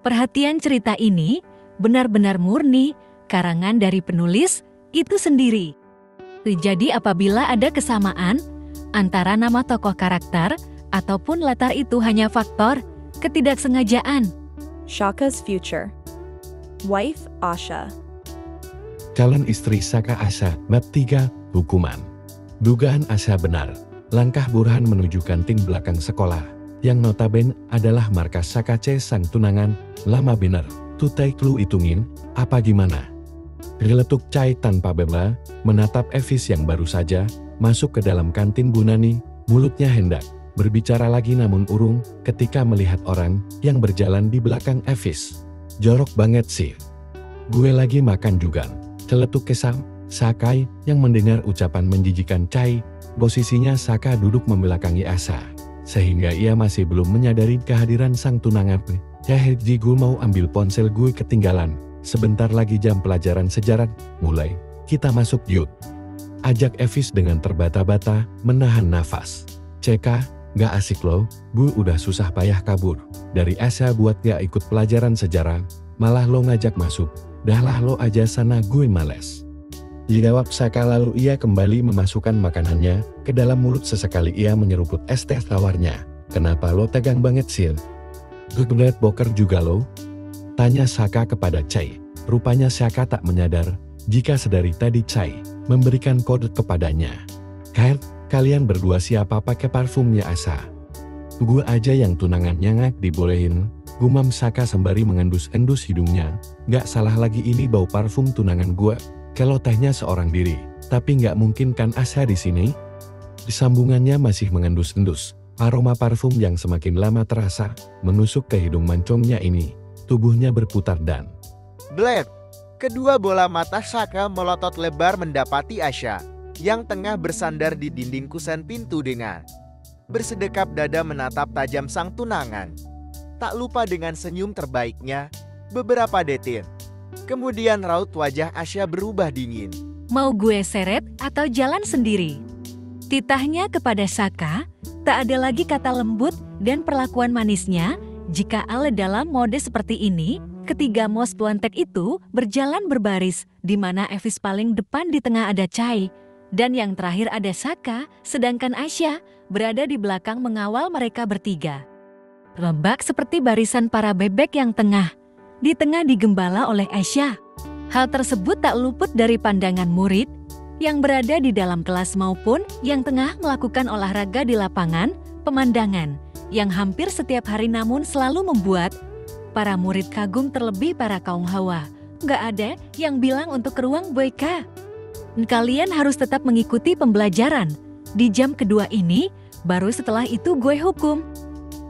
Perhatian cerita ini benar-benar murni karangan dari penulis itu sendiri. Jadi apabila ada kesamaan antara nama tokoh karakter ataupun latar itu hanya faktor ketidaksengajaan. Shaka's future. Wife Asha. Calon istri Saka Asha, bab 3, hukuman. Dugaan Asha benar. Langkah Burhan menuju kantin belakang sekolah, yang notabene adalah markas Saka C sang tunangan, lama bener. Tutai lu hitungin, apa gimana? Geletuk Cai tanpa bela, menatap Evis yang baru saja masuk ke dalam kantin Bu Nani, mulutnya hendak berbicara lagi namun urung ketika melihat orang yang berjalan di belakang Evis. Jorok banget sih. Gue lagi makan juga. Celetuk kesam, Sakai yang mendengar ucapan menjijikan Cai, posisinya Saka duduk membelakangi Asha, sehingga ia masih belum menyadari kehadiran sang tunangan. Ya Heji, gue mau ambil ponsel gue ketinggalan. Sebentar lagi jam pelajaran sejarah mulai, kita masuk yuk. Ajak Evis dengan terbata-bata, menahan nafas. Ceka, gak asik loh, gue udah susah payah kabur dari Asha buat gak ikut pelajaran sejarah, malah lo ngajak masuk, dahlah lo aja sana, gue males. Dijawab Saka lalu ia kembali memasukkan makanannya ke dalam mulut. Sesekali ia menyeruput es teh tawarnya. Kenapa lo tegang banget Sil? Gue boker juga lo? Tanya Saka kepada Cai. Rupanya Saka tak menyadar jika sedari tadi Cai memberikan kode kepadanya. Kalian berdua siapa pakai parfumnya Asha? Gue aja yang tunangannya ngak dibolehin, gumam Saka sembari mengendus-endus hidungnya. Gak salah lagi ini bau parfum tunangan gue. Kalau tehnya seorang diri, tapi gak mungkin kan Asha di sini? Di sambungannya masih mengendus-endus. Aroma parfum yang semakin lama terasa menusuk ke hidung mancongnya ini. Tubuhnya berputar dan Bled. Kedua bola mata Saka melotot lebar mendapati Asha yang tengah bersandar di dinding kusen pintu dengan bersedekap dada menatap tajam sang tunangan. Tak lupa dengan senyum terbaiknya beberapa detik. Kemudian raut wajah Asha berubah dingin. Mau gue seret atau jalan sendiri? Titahnya kepada Saka, tak ada lagi kata lembut dan perlakuan manisnya. Jika Ale dalam mode seperti ini, ketiga mos puantek itu berjalan berbaris, di mana Evis paling depan, di tengah ada Cai, dan yang terakhir ada Saka, sedangkan Asha berada di belakang mengawal mereka bertiga. Lembak seperti barisan para bebek yang di tengah digembala oleh Asha. Hal tersebut tak luput dari pandangan murid yang berada di dalam kelas maupun yang tengah melakukan olahraga di lapangan pemandangan yang hampir setiap hari namun selalu membuat para murid kagum, terlebih para kaum hawa. Nggak ada yang bilang untuk ke ruang BK. Kalian harus tetap mengikuti pembelajaran. Di jam kedua ini, baru setelah itu gue hukum.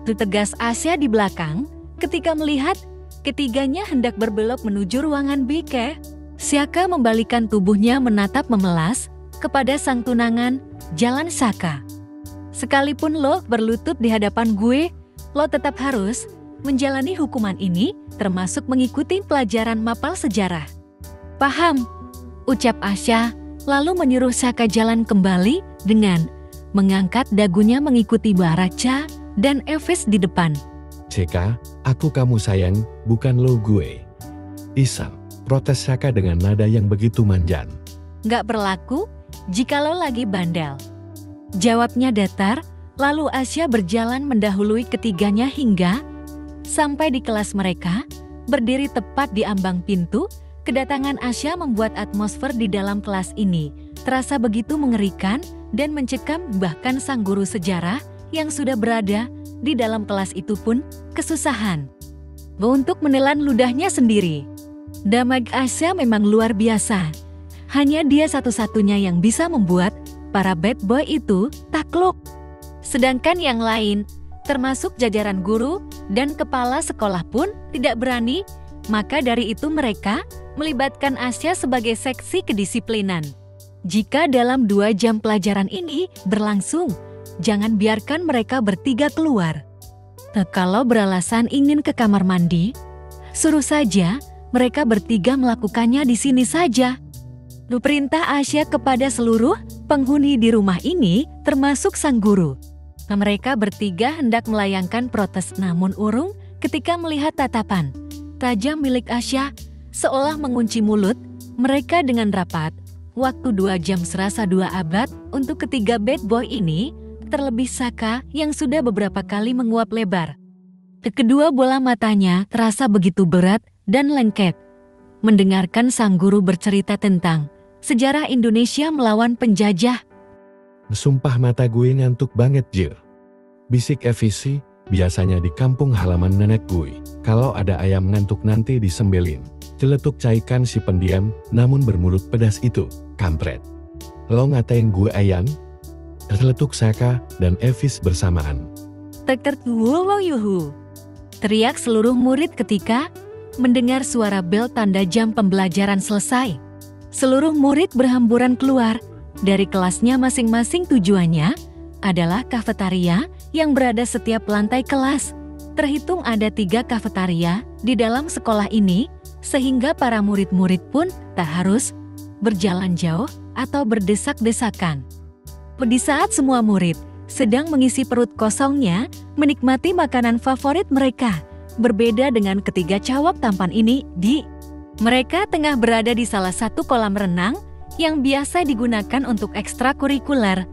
Tegas Asha di belakang ketika melihat ketiganya hendak berbelok menuju ruangan BK. Saka membalikan tubuhnya menatap memelas kepada sang tunangan, jalan Saka. Sekalipun lo berlutut di hadapan gue, lo tetap harus menjalani hukuman ini, termasuk mengikuti pelajaran mapel sejarah. Paham? Ucap Asha, lalu menyuruh Saka jalan kembali dengan mengangkat dagunya mengikuti Baraca dan Evis di depan. Ceka, aku kamu sayang, bukan lo gue. Isam, protes Saka dengan nada yang begitu manjan. Nggak berlaku jika lo lagi bandel. Jawabnya datar, lalu Asha berjalan mendahului ketiganya hingga sampai di kelas mereka, berdiri tepat di ambang pintu. Kedatangan Asha membuat atmosfer di dalam kelas ini terasa begitu mengerikan dan mencekam, bahkan sang guru sejarah yang sudah berada di dalam kelas itu pun kesusahan untuk menelan ludahnya sendiri. Damag Asha memang luar biasa. Hanya dia satu-satunya yang bisa membuat para bad boy itu takluk. Sedangkan yang lain, termasuk jajaran guru dan kepala sekolah pun tidak berani. Maka dari itu mereka melibatkan Asha sebagai seksi kedisiplinan. Jika dalam 2 jam pelajaran ini berlangsung, jangan biarkan mereka bertiga keluar. Kalau beralasan ingin ke kamar mandi, suruh saja mereka bertiga melakukannya di sini saja. Perintah Asha kepada seluruh penghuni di rumah ini, termasuk sang guru. Mereka bertiga hendak melayangkan protes namun urung ketika melihat tatapan tajam milik Asya seolah mengunci mulut mereka dengan rapat. Waktu 2 jam serasa 2 abad untuk ketiga bad boy ini, terlebih Saka yang sudah beberapa kali menguap lebar. Kedua bola matanya terasa begitu berat dan lengket. Mendengarkan sang guru bercerita tentang sejarah Indonesia melawan penjajah. Sumpah mata gue ngantuk banget, Jir. Bisik Evisi, biasanya di kampung halaman nenek gue. Kalau ada ayam ngantuk nanti disembelin. Celetuk caikan si pendiam, namun bermulut pedas itu, kampret. Lo ngatain gue ayam? Celetuk Saka dan Evis bersamaan. Yuhu. Teriak seluruh murid ketika mendengar suara bel tanda jam pembelajaran selesai. Seluruh murid berhamburan keluar dari kelasnya masing-masing. Tujuannya adalah kafetaria yang berada setiap lantai kelas. Terhitung ada 3 kafetaria di dalam sekolah ini, sehingga para murid-murid pun tak harus berjalan jauh atau berdesak-desakan. Di saat semua murid sedang mengisi perut kosongnya, menikmati makanan favorit mereka. Berbeda dengan ketiga cawap tampan ini, mereka tengah berada di salah satu kolam renang yang biasa digunakan untuk ekstrakurikuler.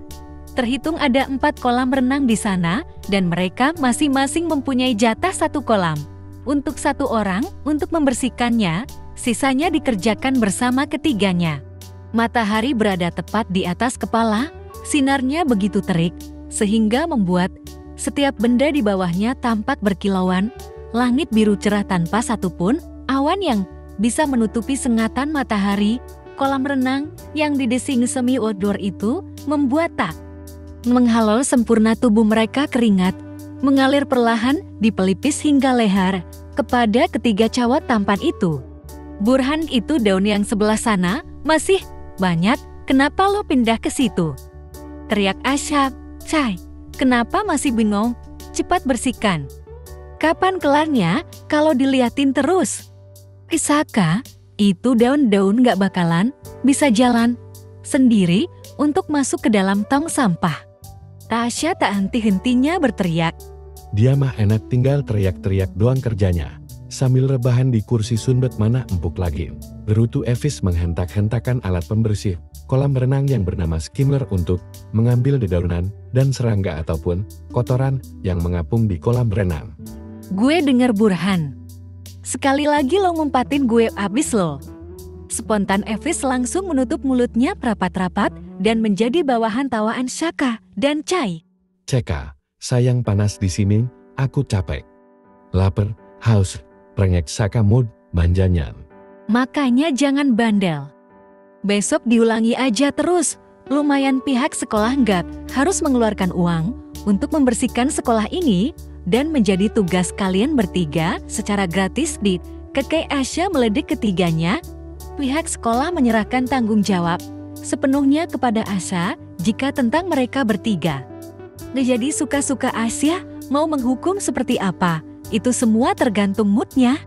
Terhitung ada 4 kolam renang di sana dan mereka masing-masing mempunyai jatah 1 kolam. Untuk 1 orang untuk membersihkannya, sisanya dikerjakan bersama ketiganya. Matahari berada tepat di atas kepala, sinarnya begitu terik sehingga membuat setiap benda di bawahnya tampak berkilauan. Langit biru cerah tanpa satupun awan yang bisa menutupi sengatan matahari. Kolam renang yang didesain semi outdoor itu membuat tak menghalau sempurna tubuh mereka. Keringat mengalir perlahan di pelipis hingga leher kepada ketiga cawat tampan itu. Burhan, itu daun yang sebelah sana masih banyak, kenapa lo pindah ke situ? Teriak Asya. Cai, kenapa masih bingung? Cepat bersihkan. Kapan kelarnya kalau diliatin terus? Saka, itu daun-daun gak bakalan bisa jalan sendiri untuk masuk ke dalam tong sampah. Tasya tak henti-hentinya berteriak. Dia mah enak tinggal teriak-teriak doang kerjanya. Sambil rebahan di kursi sunbet mana empuk lagi. Gerutu Evis menghentak-hentakan alat pembersih kolam renang yang bernama skimmer untuk mengambil dedaunan dan serangga ataupun kotoran yang mengapung di kolam renang. Gue denger Burhan. Sekali lagi lo ngumpatin gue abis lo. Spontan Evis langsung menutup mulutnya rapat-rapat dan menjadi bawahan tawaan Saka dan Cai. Ceka, sayang panas di sini, aku capek. Laper, haus, rengek Saka mood, manjanya. Makanya jangan bandel. Besok diulangi aja terus. Lumayan pihak sekolah nggak harus mengeluarkan uang untuk membersihkan sekolah ini dan menjadi tugas kalian bertiga secara gratis. Kakek Asya meledek ketiganya. Pihak sekolah menyerahkan tanggung jawab sepenuhnya kepada Asya jika tentang mereka bertiga. Jadi suka-suka Asya mau menghukum seperti apa, itu semua tergantung moodnya.